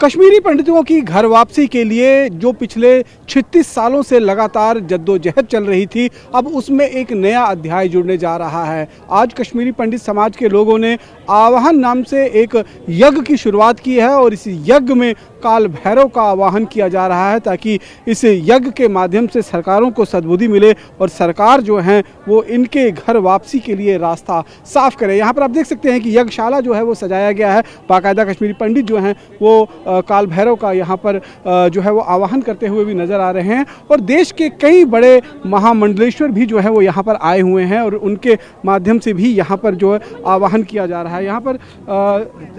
कश्मीरी पंडितों की घर वापसी के लिए जो पिछले 36 सालों से लगातार जद्दोजहद चल रही थी, अब उसमें एक नया अध्याय जुड़ने जा रहा है। आज कश्मीरी पंडित समाज के लोगों ने आवाहन नाम से एक यज्ञ की शुरुआत की है और इस यज्ञ में काल भैरव का आवाहन किया जा रहा है ताकि इस यज्ञ के माध्यम से सरकारों को सद्बुद्धि मिले और सरकार जो है वो इनके घर वापसी के लिए रास्ता साफ करे। यहाँ पर आप देख सकते हैं कि यज्ञशाला जो है वो सजाया गया है। बाकायदा कश्मीरी पंडित जो हैं वो काल भैरव का यहाँ पर जो है वो आवाहन करते हुए भी नज़र आ रहे हैं और देश के कई बड़े महामंडलेश्वर भी जो है वो यहाँ पर आए हुए हैं और उनके माध्यम से भी यहाँ पर जो है आवाहन किया जा रहा है। यहाँ पर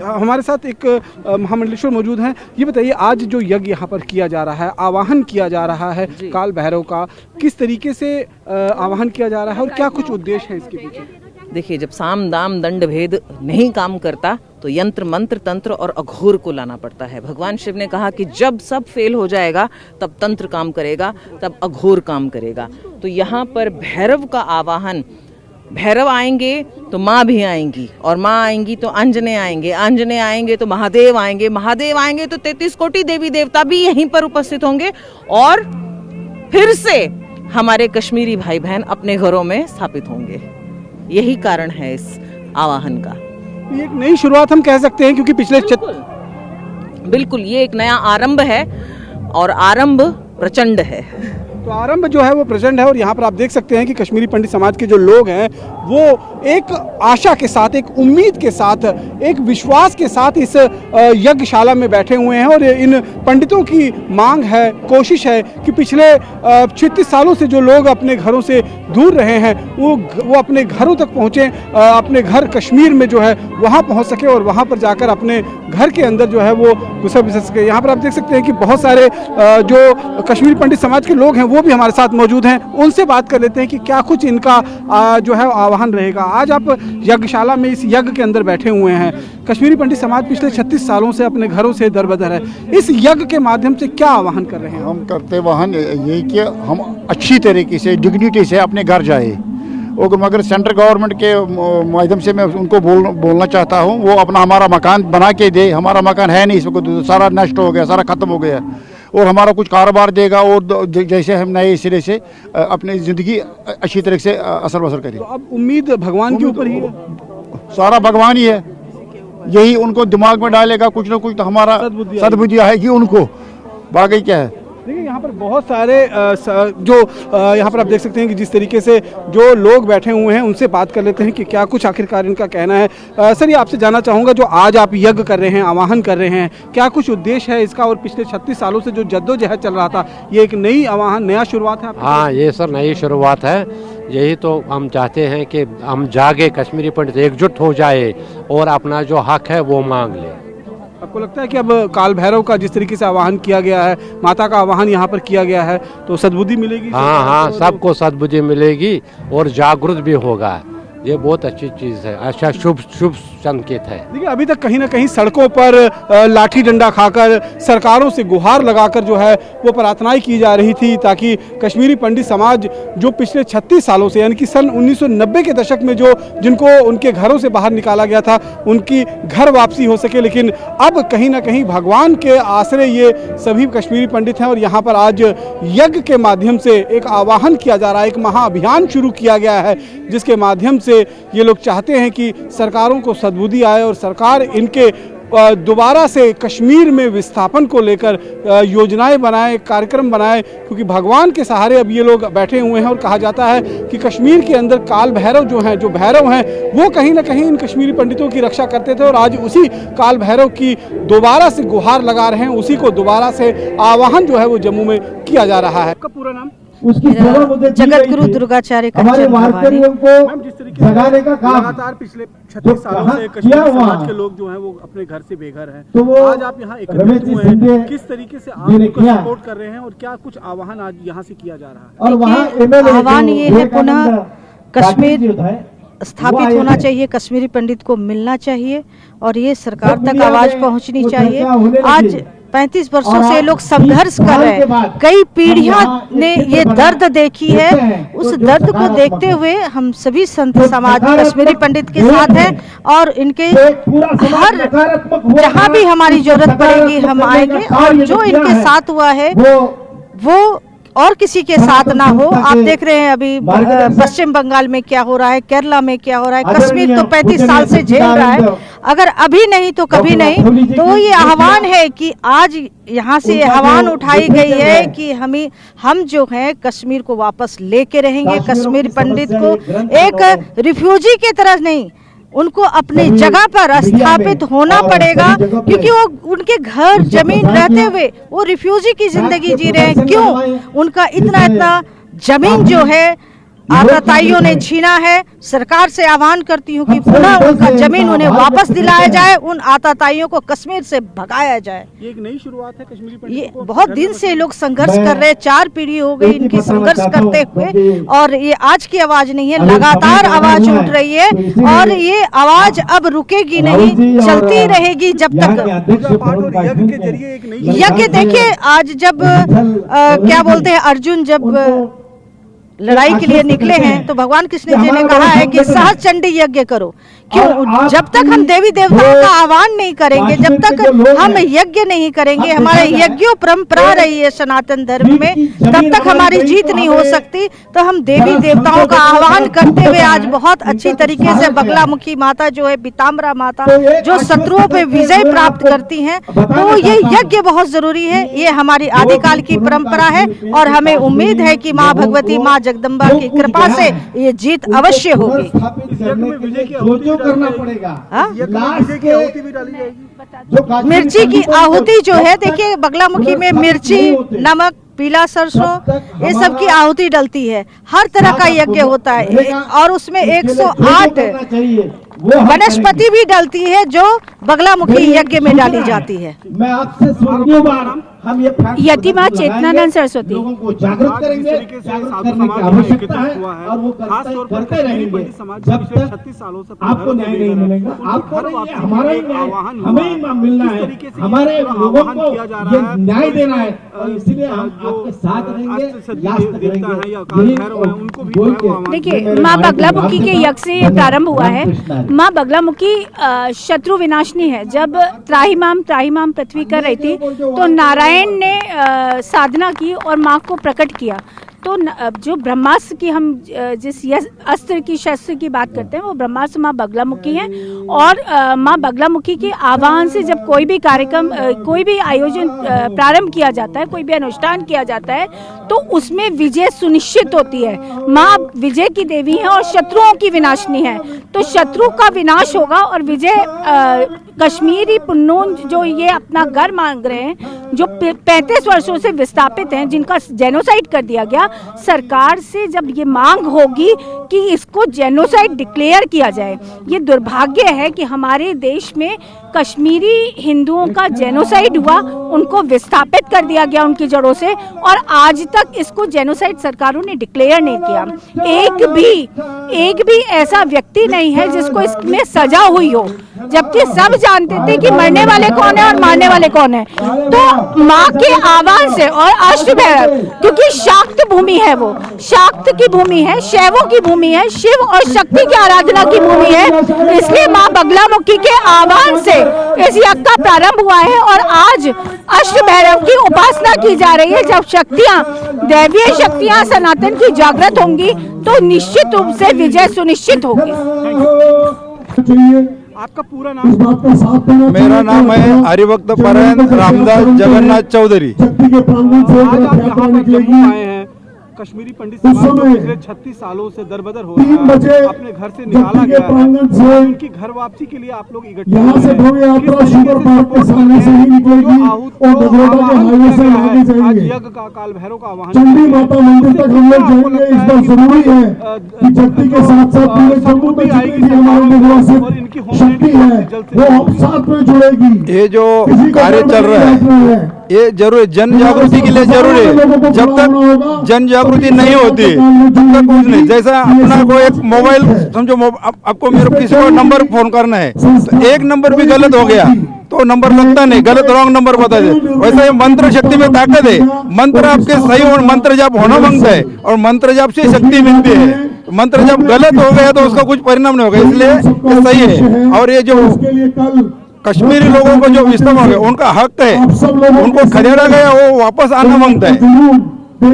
हमारे साथ एक महामंडलेश्वर मौजूद हैं। ये बताइए, आज जो यज्ञ यहाँ पर किया जा रहा है, आवाहन किया जा रहा है काल भैरव का, किस तरीके से आवाहन किया जा रहा है और क्या कुछ उद्देश्य है इसके पीछे? देखिए, जब साम दाम दंड भेद नहीं काम करता तो यंत्र मंत्र तंत्र और अघोर को लाना पड़ता है। भगवान शिव ने कहा कि जब सब फेल हो जाएगा तब तंत्र काम करेगा, तब अघोर काम करेगा। तो यहाँ पर भैरव का आवाहन, भैरव आएंगे तो माँ भी आएंगी और माँ आएंगी तो अंजने आएंगे, अंजने आएंगे तो महादेव आएंगे, महादेव आएंगे तो 33 कोटि देवी देवता भी यहीं पर उपस्थित होंगे और फिर से हमारे कश्मीरी भाई बहन अपने घरों में स्थापित होंगे। यही कारण है इस आवाहन का। ये एक नई शुरुआत हम कह सकते हैं, क्योंकि पिछले बिल्कुल ये एक नया आरंभ है और आरंभ प्रचंड है। तो आरंभ जो है वो प्रचंड है और यहाँ पर आप देख सकते हैं कि कश्मीरी पंडित समाज के जो लोग हैं वो एक आशा के साथ, एक उम्मीद के साथ, एक विश्वास के साथ इस यज्ञशाला में बैठे हुए हैं और इन पंडितों की मांग है, कोशिश है कि पिछले 36 सालों से जो लोग अपने घरों से दूर रहे हैं वो अपने घरों तक पहुँचें, अपने घर कश्मीर में जो है वहाँ पहुँच सके और वहाँ पर जाकर अपने घर के अंदर जो है वो घुस सके। यहाँ पर आप देख सकते हैं कि बहुत सारे जो कश्मीरी पंडित समाज के लोग हैं वो भी हमारे साथ मौजूद हैं। उनसे बात कर लेते हैं कि क्या कुछ इनका जो है आवाहन रहेगा। आज आप यज्ञशाला में इस यज्ञ के अंदर बैठे हुए हैं। कश्मीरी पंडित समाज पिछले 36 सालों से अपने घरों से दरबदर है। इस यज्ञ के माध्यम से क्या आवाहन कर रहे हैं? हम करते वाहन यही कि हम अच्छी तरीके से डिग्निटी से अपने घर जाए और मगर सेंट्रल गवर्नमेंट के माध्यम से मैं उनको बोलना चाहता हूँ वो अपना हमारा मकान बना के दे। हमारा मकान है नहीं, इस वक्त सारा नष्ट हो गया, सारा खत्म हो गया और हमारा कुछ कारोबार देगा और जैसे हम नए सिरे से अपनी ज़िंदगी अच्छी तरह से असर बसर करें। तो अब उम्मीद भगवान के ऊपर ही है, सारा भगवान ही है, यही उनको दिमाग में डालेगा कुछ ना कुछ तो हमारा सद्बुद्धि आएगी उनको। बाकी क्या है, देखिए यहाँ पर बहुत सारे जो यहाँ पर आप देख सकते हैं कि जिस तरीके से जो लोग बैठे हुए हैं उनसे बात कर लेते हैं कि क्या कुछ आखिरकार इनका कहना है। सर, ये आपसे जानना चाहूँगा, जो आज आप यज्ञ कर रहे हैं, आवाहन कर रहे हैं, क्या कुछ उद्देश्य है इसका और पिछले 36 सालों से जो जद्दोजहद चल रहा था ये एक नई आवाहन, नया शुरुआत है? हाँ, ये सर नई शुरुआत है। यही तो हम चाहते हैं कि हम जागे, कश्मीरी पंडित एकजुट हो जाए और अपना जो हक है वो मांग ले। आपको लगता है कि अब काल भैरव का जिस तरीके से आवाहन किया गया है, माता का आवाहन यहाँ पर किया गया है, तो सद्बुद्धि मिलेगी? हाँ, सबको सद्बुद्धि मिलेगी और जागरूक भी होगा। ये बहुत अच्छी चीज़ है, अच्छा शुभ संकेत है। देखिए, अभी तक कहीं ना कहीं सड़कों पर लाठी डंडा खाकर, सरकारों से गुहार लगाकर जो है वो प्रार्थनाएं की जा रही थी ताकि कश्मीरी पंडित समाज जो पिछले 36 सालों से, यानी कि सन 1990 के दशक में जो जिनको उनके घरों से बाहर निकाला गया था, उनकी घर वापसी हो सके। लेकिन अब कहीं ना कहीं भगवान के आश्रय ये सभी कश्मीरी पंडित हैं और यहाँ पर आज यज्ञ के माध्यम से एक आवाहन किया जा रहा है, एक महाअभियान शुरू किया गया है जिसके माध्यम से ये लोग चाहते हैं कि सरकारों को सद्बुद्धि आए और सरकार इनके दोबारा से कश्मीर में विस्थापन को लेकर योजनाएं बनाए, कार्यक्रम बनाए, क्योंकि भगवान के सहारे अब ये लोग बैठे हुए हैं और कहा जाता है कि कश्मीर के अंदर काल भैरव जो भैरव हैं वो कहीं ना कहीं इन कश्मीरी पंडितों की रक्षा करते थे और आज उसी काल भैरव की दोबारा से गुहार लगा रहे हैं, उसी को दोबारा से आवाहन जो है वो जम्मू में किया जा रहा है। आपका पूरा नाम? जगत गुरु दुर्गाचार्य लगातार पिछले 36 सालों से कश्मीरी समाज के लोग जो हैं वो अपने घर से बेघर हैं, तो आज आप यहाँ एकत्रित हुए हैं, किस तरीके से आप उनको सपोर्ट कर रहे हैं और क्या कुछ आह्वान आज यहाँ से किया जा रहा है? आह्वान ये है, पुनः कश्मीर स्थापित होना चाहिए, कश्मीरी पंडित को मिलना चाहिए और ये सरकार तक आवाज पहुंचनी चाहिए। आज 35 वर्षों से लोग संघर्ष कर रहे हैं, कई पीढ़ियां ने ये दर्द देखी है। उस दर्द को देखते हुए हम सभी संत समाज कश्मीरी पंडित के साथ हैं और इनके हर जहां भी हमारी जरूरत पड़ेगी हम आएंगे। और जो इनके साथ हुआ है वो और किसी के साथ ना हो। आप देख रहे हैं अभी पश्चिम बंगाल में क्या हो रहा है, केरला में क्या हो रहा है। कश्मीर तो 35 साल से झेल रहा है, अगर अभी नहीं तो कभी नहीं। तो ये आह्वान है कि आज यहाँ से आह्वान उठाई गई है कि हम जो हैं कश्मीर को वापस लेके रहेंगे। कश्मीर पंडित को एक रिफ्यूजी की तरह नहीं, उनको अपनी जगह पर स्थापित होना पड़ेगा, क्योंकि वो उनके घर जमीन रहते हुए वो रिफ्यूजी की जिंदगी जी रहे हैं। क्यों? उनका इतना जमीन जो है आताताइयों ने छीना है। सरकार से आह्वान करती हूँ कि पुनः उनका जमीन उन्हें वापस दिलाया जाए, उन आताताइयों को कश्मीर से भगाया जाए। ये एक नई शुरुआत है कश्मीरी पंडित ये बहुत दिन से लोग संघर्ष कर रहे हैं, 4 पीढ़ी हो गई इनकी संघर्ष करते हुए, और ये आज की आवाज नहीं है, लगातार आवाज उठ रही है और ये आवाज अब रुकेगी नहीं, चलती रहेगी जब तक। यज्ञ देखिए, आज जब क्या बोलते हैं अर्जुन जब लड़ाई के लिए निकले हैं तो भगवान कृष्ण जी ने कहा है कि सहज चंडी यज्ञ करो। क्यों? जब तक हम देवी देवताओं का आह्वान नहीं करेंगे, जब तक हम यज्ञ नहीं करेंगे, हमारे यज्ञों परंपरा रही है सनातन धर्म में, तब तक हमारी जीत नहीं हो सकती। तो हम देवी देवताओं का आह्वान करते हुए आज बहुत अच्छी तरीके से बगलामुखी माता जो है, पीताम्बरा माता जो शत्रुओं पे विजय प्राप्त करती हैं, तो ये यज्ञ बहुत जरूरी है। ये हमारी आदिकाल की परंपरा है और हमें उम्मीद है कि माँ भगवती, माँ जगदम्बा की कृपा से ये जीत अवश्य होगी। करना पड़ेगा। मिर्ची की आहुति जो है, देखिए बगलामुखी में मिर्ची, नमक, पीला सरसों, ये सब की आहुति डलती है। हर तरह का यज्ञ होता है और उसमें 108 वनस्पति भी डलती है जो बगलामुखी यज्ञ में डाली जाती है। मैं आपसे यतिमा चेतनानंद सरस्वती। लोगों को जागरूक करेंगे, जागरूक करने की आवश्यकता है और वो करते रहेंगे जब तक 36 सालों से आपको न्याय नहीं मिलेगा। आपको हमारा ही न्याय हमें ही मिलना है, हमारे लोगों को ये न्याय देना है और इसलिए हम आपके साथ रहेंगे, लास्ट तक रहेंगे। देखिए, माँ बगलामुखी के यज्ञ से ये प्रारंभ हुआ है। माँ बगलामुखी शत्रु विनाशनी है। जब त्राहिमाम पृथ्वी कर रही थी तो नारायण ने साधना की और माँ को प्रकट किया। तो जो ब्रह्मास्त्र की हम जिस अस्त्र की शस्त्र की बात करते हैं वो ब्रह्मास्त्र माँ बगलामुखी हैं। और माँ बगलामुखी के आह्वान से जब कोई भी कार्यक्रम, कोई भी आयोजन प्रारंभ किया जाता है, कोई भी अनुष्ठान किया जाता है, तो उसमें विजय सुनिश्चित होती है। माँ विजय की देवी है और शत्रुओं की विनाशनी है। तो शत्रु का विनाश होगा और विजय कश्मीरी पुन्नून जो ये अपना घर मांग रहे हैं, जो 35 वर्षों से विस्थापित हैं, जिनका जेनोसाइड कर दिया गया, सरकार से जब ये मांग होगी कि इसको जेनोसाइड डिक्लेयर किया जाए। ये दुर्भाग्य है कि हमारे देश में कश्मीरी हिंदुओं का जेनोसाइड हुआ, उनको विस्थापित कर दिया गया उनकी जड़ों से, और आज तक इसको जेनोसाइड सरकारों ने डिक्लेयर नहीं किया। एक भी ऐसा व्यक्ति नहीं है जिसको इसमें सजा हुई हो, जबकि सब जानते थे कि मरने वाले कौन है और मारने वाले कौन है। तो माँ के आह्वान से और अष्टभैरव, क्योंकि शाक्त भूमि है, वो शाक्त की भूमि है, शैवों की भूमि है, शिव और शक्ति की आराधना की भूमि है, इसलिए माँ बगलामुखी के आह्वान से इस यज्ञ का प्रारंभ हुआ है। और आज अष्टभैरव की उपासना की जा रही है। जब शक्तियाँ, दैवीय शक्तियाँ सनातन की जागृत होंगी तो निश्चित रूप से विजय सुनिश्चित होगी। आपका पूरा नाम? मेरा नाम है हरिभक्त परायण रामदास जगन्नाथ चौधरी। आज आप यहाँ पर जम्मू आए हैं, कश्मीरी पंडित समाज जो पिछले 36 सालों से दरबदर हो रहा है, अपने घर से निकाला गया है, उनकी घर वापसी के लिए आप लोग इकट्ठे यहाँ से भव्य यात्रा शुगर पार्क के सामने से ही निकलेगी और भगवता के हाईवे से आगे जाएंगे। यज्ञ का काल भैरव का आह्वान, चंडी माता मंदिर तक हम लोग जाएंगे। इस बार जरूरी है कि शक्ति के साथ साथ पूरे जम्मू में जितनी भी हमारे निर्वासित शक्ति है वो हम साथ में जुड़ेगी। ये जो कार्य चल रहा है ये जरूर जन जागृति के लिए जरूरी है। जब तक जन जागृति नहीं होती तब तक कुछ नहीं। जैसा अपना को एक मोबाइल समझो, आपको मेरे किसी को नंबर फोन करना है तो एक नंबर भी गलत हो गया तो नंबर लगता नहीं, गलत रॉन्ग नंबर बता दे। वैसे मंत्र शक्ति में ताकत है, मंत्र आपके सही और मंत्र जाप होना मांगता है और मंत्र जाप से शक्ति मिलती है। मंत्र जब गलत हो गया तो उसका कुछ परिणाम नहीं होगा, इसलिए ये सही है। और ये जो कश्मीरी लोगों को जो विस्थापित हो गया उनका हक है, उनको खदेड़ा गया वो वापस आना मांगता है।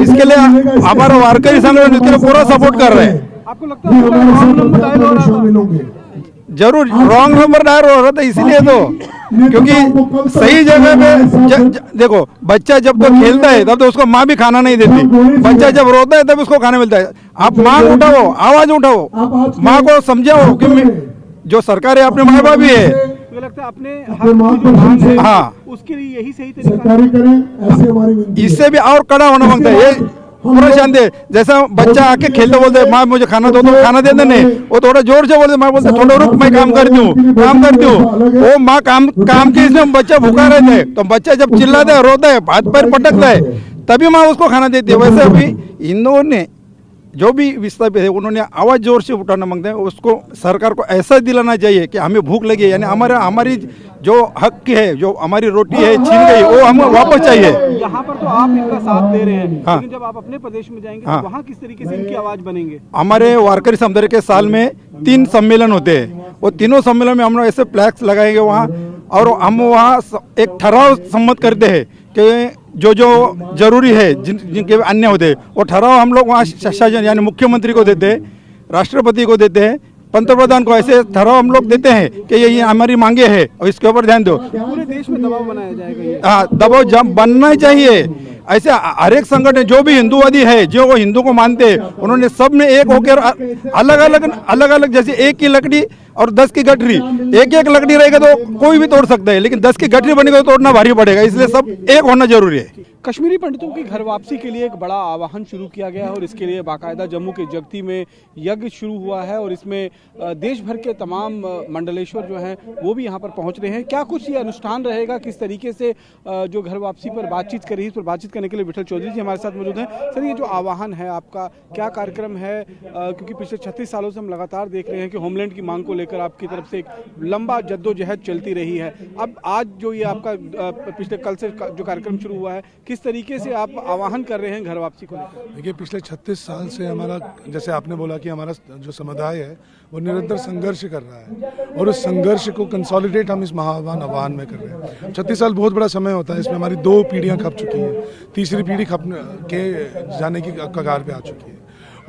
इसके लिए हमारा वारकरी संगठन इसके लिए पूरा सपोर्ट कर रहे हैं। आपको लगता है रॉन्ग नंबर डायल हो रहा था? जरूर रॉन्ग नंबर डायल हो रहा था, इसलिए तो क्योंकि सही जगह पे देखो, बच्चा जब तक खेलता है तब तो उसको माँ भी खाना नहीं देती, बच्चा जब रोता है तब उसको खाना मिलता है। आप माँ उठाओ, आवाज उठाओ, माँ को समझाओ कि जो सरकार है अपने माँ बाप भी है। मुझे लगता है अपने हक की जो मांग है, हाँ, उसके लिए यही सही तरीका। इससे भी और कड़ा होना मांगता है। ये पूरा शांति है, जैसा बच्चा आके खेलते बोलते माँ मुझे खाना दो, तो खाना देते नहीं, वो थोड़ा जोर से बोलते, माँ बोलते थोड़ा रुक मैं काम करती हूँ, काम करती हूँ। वो माँ काम के इसमें बच्चा भूखा रहता है, तो बच्चा जब चिल्लाता है, रोता है, हाथ पैर पटकता है, तभी माँ उसको खाना देती है। वैसे अभी इन लोगों ने जो भी विस्थापित है उन्होंने आवाज जोर से उठाना मांगते हैं, उसको सरकार को ऐसा दिलाना चाहिए कि हमें भूख लगी है, यानी हमारी जो हक है, जो हमारी रोटी है छीन गई, वो हमें वापस चाहिए। यहाँ पर तो आप इनका साथ दे रहे हैं, हाँ, लेकिन जब आप अपने प्रदेश में जाएंगे हाँ, तो वहाँ किस तरीके से इनकी आवाज बनेंगे? हमारे वारकरी समुदाय के साल में 3 सम्मेलन होते हैं, वो तीनों सम्मेलन में हम लोग ऐसे फ्लैग्स लगाएंगे वहाँ, और हम वहाँ एक ठहराव सम्मत करते हैं कि जो जरूरी है, जिनके अन्य होते हैं, वो ठहराव हम लोग वहाँ शासन यानी मुख्यमंत्री को देते हैं, राष्ट्रपति को देते हैं, पंतप्रधान को, ऐसे ठहराव हम लोग देते हैं कि ये हमारी मांगे हैं और इसके ऊपर ध्यान दो। पूरे देश में दबाव बनाया जाएगा ये? हाँ, दबाव बनना ही चाहिए। ऐसे हर एक संगठन जो भी हिंदूवादी है, जो वो हिंदू को मानते हैं, उन्होंने सब ने एक होकर अलग अलग जैसे एक की लकड़ी और 10 की गठरी, एक लकड़ी रहेगा तो कोई भी तोड़ सकता है, लेकिन 10 की गठरी बनेगा तो तोड़ना भारी पड़ेगा, इसलिए सब एक होना जरूरी है। कश्मीरी पंडितों की घर वापसी के लिए एक बड़ा आह्वान शुरू किया गया है और इसके लिए बाकायदा जम्मू के जगती में यज्ञ शुरू हुआ है और इसमें देश भर के तमाम मंडलेश्वर जो हैं वो भी यहाँ पर पहुँच रहे हैं। क्या कुछ ये अनुष्ठान रहेगा, किस तरीके से जो घर वापसी पर बातचीत करी, इस पर बातचीत करने के लिए विठल चौधरी जी हमारे साथ मौजूद हैं। सर, ये जो आह्वान है आपका, क्या कार्यक्रम है? क्योंकि पिछले 36 सालों से हम लगातार देख रहे हैं कि होमलैंड की मांग को लेकर आपकी तरफ से एक लंबा जद्दोजहद चलती रही है। अब आज जो ये आपका पिछले कल से जो कार्यक्रम शुरू हुआ है, किस तरीके से आप आह्वान कर रहे हैं घर वापसी को लेकर? देखिए, पिछले 36 साल से हमारा, जैसे आपने बोला कि हमारा जो समुदाय है वो निरंतर संघर्ष कर रहा है और उस संघर्ष को कंसोलिडेट हम इस आह्वान में कर रहे हैं। 36 साल बहुत बड़ा समय होता है, इसमें हमारी 2 पीढ़ियां खप चुकी हैं, तीसरी पीढ़ी खप के जाने की कगार पे आ चुकी है।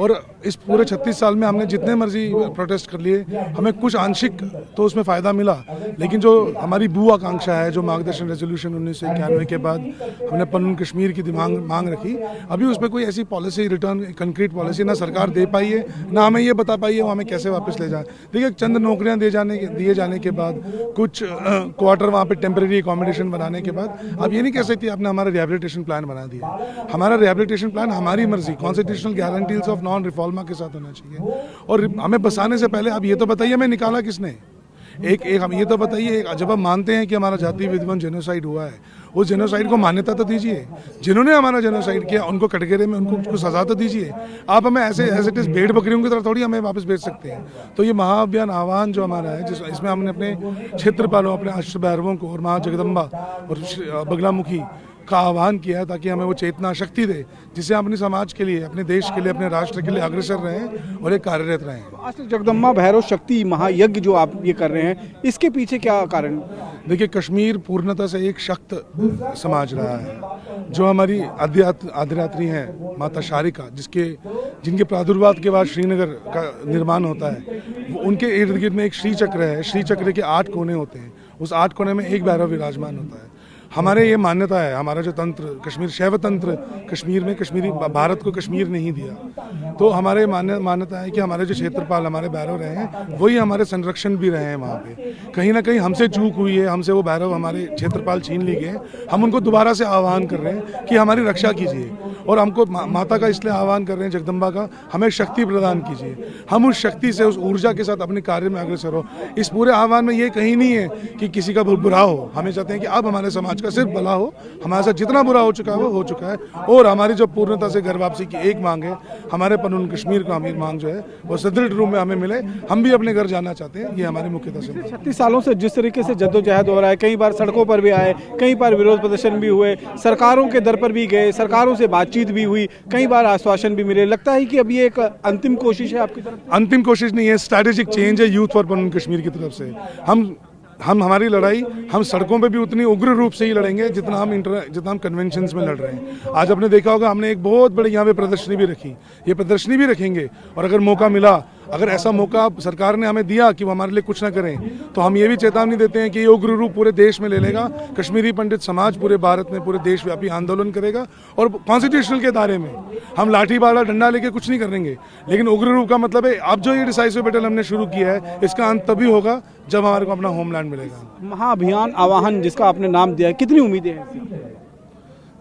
और इस पूरे 36 साल में हमने जितने मर्जी प्रोटेस्ट कर लिए, हमें कुछ आंशिक तो उसमें फ़ायदा मिला, लेकिन जो हमारी भू आकांक्षा है, जो मार्गदर्शन रेजोल्यूशन 1991 के बाद हमने पन्नून कश्मीर की मांग रखी, अभी उसमें कोई ऐसी पॉलिसी, रिटर्न कंक्रीट पॉलिसी ना सरकार दे पाई है, ना हमें ये बता पाई है वो हमें कैसे वापस ले जाए। देखिए, चंद नौकरियाँ दिए जाने के बाद, कुछ क्वार्टर वहाँ पर टेम्प्रेरी अकोमोडेशन बनाने के बाद आप ये नहीं कह सकती आपने हमारा रिहेबिलिटेशन प्लान बना दिया। हमारा रिहेबिलिटेशन प्लान हमारी मर्जी, कॉन्स्टिट्यूशनल गारंटीज ऑफ नॉन रिफॉर्मा के साथ होना चाहिए। और हमें बसाने से पहले अब ये तो बताइए हमें निकाला किसने? एक हम ये तो बताइए, जब हम मानते हैं कि हमारा जाति विध्वंस जेनोसाइड हुआ है, उस जेनोसाइड को मान्यता तो दीजिए। जिन्होंने हमारा जेनोसाइड किया उनको कटघरे में उनको सजा तो दीजिए। आप हमें ऐसे भेड़ बकरियों की तरह थोड़ी हमें वापस भेज सकते हैं। तो ये महाअभियान आह्वान जो हमारा है, इसमें हमने अपने क्षेत्रपालों, अपने अष्टभैरवों को और माँ जगदम्बा और बगलामुखी का आह्वान किया है, ताकि हमें वो चेतना शक्ति दे जिससे हम अपने समाज के लिए, अपने देश के लिए, अपने राष्ट्र के लिए अग्रसर रहें और एक कार्यरत रहें। आज जगदम्बा भैरव शक्ति महायज्ञ जो आप ये कर रहे हैं, इसके पीछे क्या कारण? देखिए, कश्मीर पूर्णतः से एक शक्त समाज रहा है। जो हमारी आदिरात्रि हैं माता शारिका, जिनके प्रादुर्भाव के बाद श्रीनगर का निर्माण होता है, उनके इर्द गिर्द में एक श्री चक्र है। श्री चक्र के 8 कोने होते हैं, उस 8 कोने में एक भैरव विराजमान होता है। हमारे ये मान्यता है, हमारा जो तंत्र, कश्मीर शैव तंत्र, कश्मीर में कश्मीरी भारत को कश्मीर नहीं दिया, तो हमारे मान्यता है कि हमारे जो क्षेत्रपाल, हमारे भैरव रहे हैं, वही हमारे संरक्षण भी रहे हैं। वहाँ पे कहीं ना कहीं हमसे चूक हुई है, हमसे वो भैरव, हमारे क्षेत्रपाल छीन लिए गए। हम उनको दोबारा से आह्वान कर रहे हैं कि हमारी रक्षा कीजिए, और हमको माता का इसलिए आह्वान कर रहे हैं, जगदम्बा का, हमें शक्ति प्रदान कीजिए। हम उस शक्ति से, उस ऊर्जा के साथ अपने कार्य में अग्रसर हो। इस पूरे आह्वान में ये कहीं नहीं है कि किसी का बुरा हो, हमें चाहते हैं कि अब हमारे समाज का सिर्फ भला हो। हमारे साथ जितना बुरा हो चुका है वो हो चुका है, और हमारी जो पूर्णता से घर वापसी की एक मांग है, हमारे पनून कश्मीर का अमीर मांग जो है वो सुदृढ़ रूप में हमें मिले। हम भी अपने घर जाना चाहते हैं, ये हमारी मुख्यतः से। 36 सालों से जिस तरीके से जद्दोजहद हो रहा है, कई बार सड़कों पर भी आए, कई बार विरोध प्रदर्शन भी हुए, सरकारों के दर पर भी गए, सरकारों से बातचीत भी हुई, कई बार आश्वासन भी मिले, लगता है कि अब ये एक अंतिम कोशिश है आपकी तरफ से? अंतिम कोशिश नहीं है, स्ट्रैटेजिक चेंज है यूथ फॉर पनून कश्मीर की तरफ से। हम हमारी लड़ाई हम सड़कों पे भी उतनी उग्र रूप से ही लड़ेंगे जितना हम कन्वेंशंस में लड़ रहे हैं। आज आपने देखा होगा हमने एक बहुत बड़ी यहाँ पे प्रदर्शनी भी रखी, ये प्रदर्शनी भी रखेंगे, और अगर मौका मिला, अगर ऐसा मौका सरकार ने हमें दिया कि वो हमारे लिए कुछ ना करें, तो हम ये भी चेतावनी देते हैं कि ये उग्र रूप पूरे देश में ले लेगा। कश्मीरी पंडित समाज पूरे भारत में पूरे देशव्यापी आंदोलन करेगा, और कॉन्स्टिट्यूशनल के दायरे में हम लाठी भाला डंडा लेके कुछ नहीं करेंगे, लेकिन उग्र रूप का मतलब है अब जो ये डिसाइसिव बैटल हमने शुरू किया है, इसका अंत तभी होगा जब हमारे को अपना होमलैंड मिलेगा। महाअभियान आवाहन जिसका आपने नाम दिया है, कितनी उम्मीदें हैं इससे?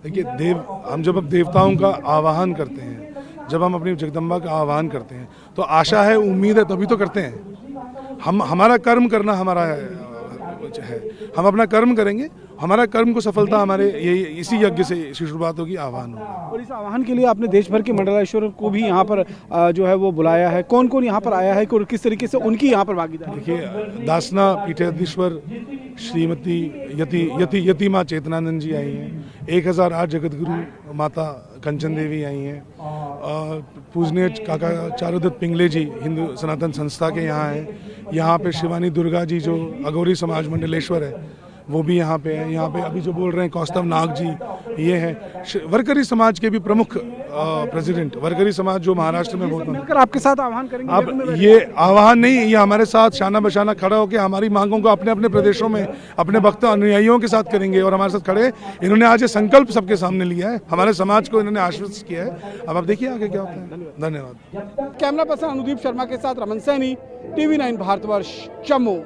देखिए, हम जब अब देवताओं का आवाहन करते हैं, जब हम अपनी जगदम्बा का आह्वान करते हैं, तो आशा है, उम्मीद है, तभी तो करते हैं। हमारा कर्म करना हमारा है, हम अपना कर्म करेंगे, हमारा कर्म को सफलता हमारे इसी यज्ञ से शुरुआत होगी, आह्वान होगा। और इस आह्वान के लिए आपने देश भर के मंडलेश्वर को भी यहाँ पर जो है वो बुलाया है, कौन कौन यहाँ पर आया है और किस तरीके से उनकी यहाँ पर भागीदारी? देखिए, दासना पीठाधीश्वर श्रीमती यति माँ चेतनानंद जी आई हैं, 1008 जगतगुरु माता कंचन देवी आई हैं, पूजनीय काका चारुदत्त पिंगले जी हिंदू सनातन संस्था के यहाँ हैं, यहाँ पे शिवानी दुर्गा जी जो अघोरी समाज मंडलेश्वर है वो भी यहाँ पे है, यहाँ पे अभी जो बोल रहे हैं कौस्तव नाग जी, ये है वरकरी समाज के भी प्रमुख प्रेसिडेंट, वरकरी समाज जो महाराष्ट्र में बहुत मिलकर आपके साथ आह्वान करेंगे। आप ये आह्वान नहीं, ये हमारे साथ शाना बशाना खड़ा होकर हमारी मांगों को अपने अपने प्रदेशों में अपने भक्त अनुयायियों के साथ करेंगे, और हमारे साथ खड़े इन्होंने आज ये संकल्प सबके सामने लिया है, हमारे समाज को इन्होंने आश्वस्त किया है। अब आप देखिए आगे क्या होता है। धन्यवाद। कैमरा पर्सन अनुदीप शर्मा के साथ रमन सैनी, TV9 भारतवर्ष, जम्मू।